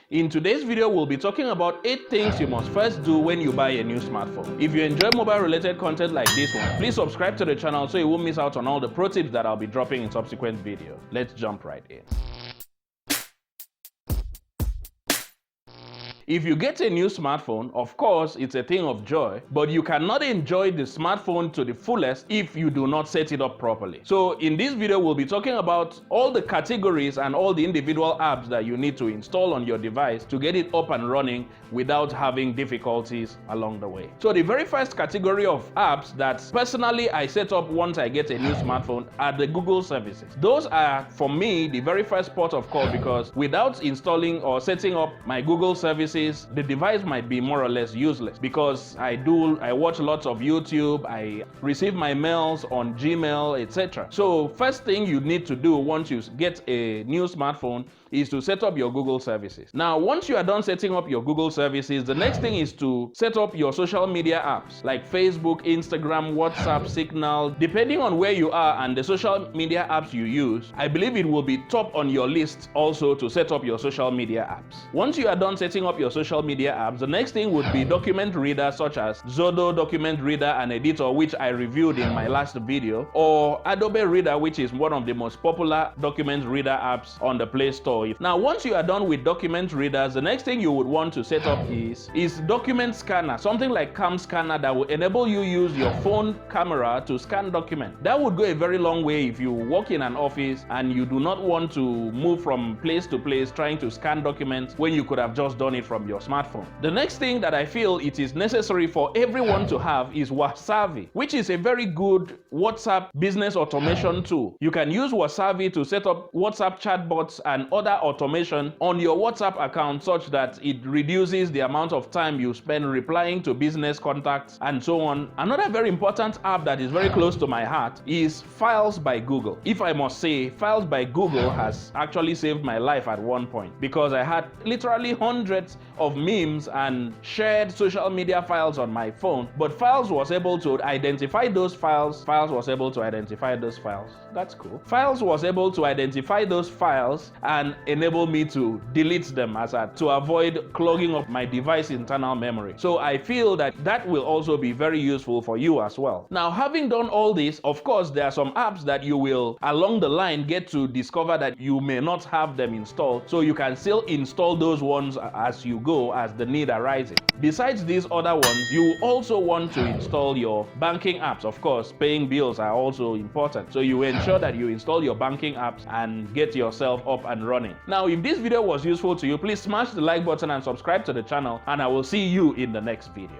In today's video, we'll be talking about 8 things you must first do when you buy a new smartphone. If you enjoy mobile related content like this one, please subscribe to the channel so you won't miss out on all the pro tips that I'll be dropping in subsequent videos. Let's jump right in. If you get a new smartphone, of course, it's a thing of joy, but you cannot enjoy the smartphone to the fullest if you do not set it up properly. So in this video, we'll be talking about all the categories and all the individual apps that you need to install on your device to get it up and running without having difficulties along the way. So the very first category of apps that personally I set up once I get a new smartphone are the Google services. Those are, for me, the very first port of call, because without installing or setting up my Google services, the device might be more or less useless, because I watch lots of YouTube, I receive my mails on Gmail, etc. So first thing you need to do once you get a new smartphone is to set up your Google services. Now, once you are done setting up your Google services, the next thing is to set up your social media apps like Facebook, Instagram, WhatsApp, Signal. Depending on where you are and the social media apps you use, I believe it will be top on your list also to set up your social media apps. Once you are done setting up your social media apps, the next thing would be document readers such as Zodo Document Reader and Editor, which I reviewed in my last video, or Adobe Reader, which is one of the most popular document reader apps on the Play Store. Now, once you are done with document readers, the next thing you would want to set up is document scanner, something like Cam Scanner that will enable you use your phone camera to scan documents. That would go a very long way if you work in an office and you do not want to move from place to place trying to scan documents when you could have just done it from your smartphone. The next thing that I feel it is necessary for everyone to have is Wasabi, which is a very good WhatsApp business automation tool. You can use Wasabi to set up WhatsApp chatbots and other automation on your WhatsApp account, such that it reduces the amount of time you spend replying to business contacts and so on. Another very important app that is very close to my heart is Files by Google. If I must say, Files by Google has actually saved my life at one point, because I had literally hundreds of memes and shared social media files on my phone, but Files was able to identify those files. That's cool. Files was able to identify those files and enable me to delete them to avoid clogging up my device internal memory. So I feel that will also be very useful for you as well. Now, having done all this, of course, there are some apps that you will along the line get to discover that you may not have them installed, so you can still install those ones as you go, as the need arises. Besides these other ones, you also want to install your banking apps. Of course, paying bills are also important, so you ensure that you install your banking apps and get yourself up and running. Now, if this video was useful to you, please smash the like button and subscribe to the channel, and I will see you in the next video.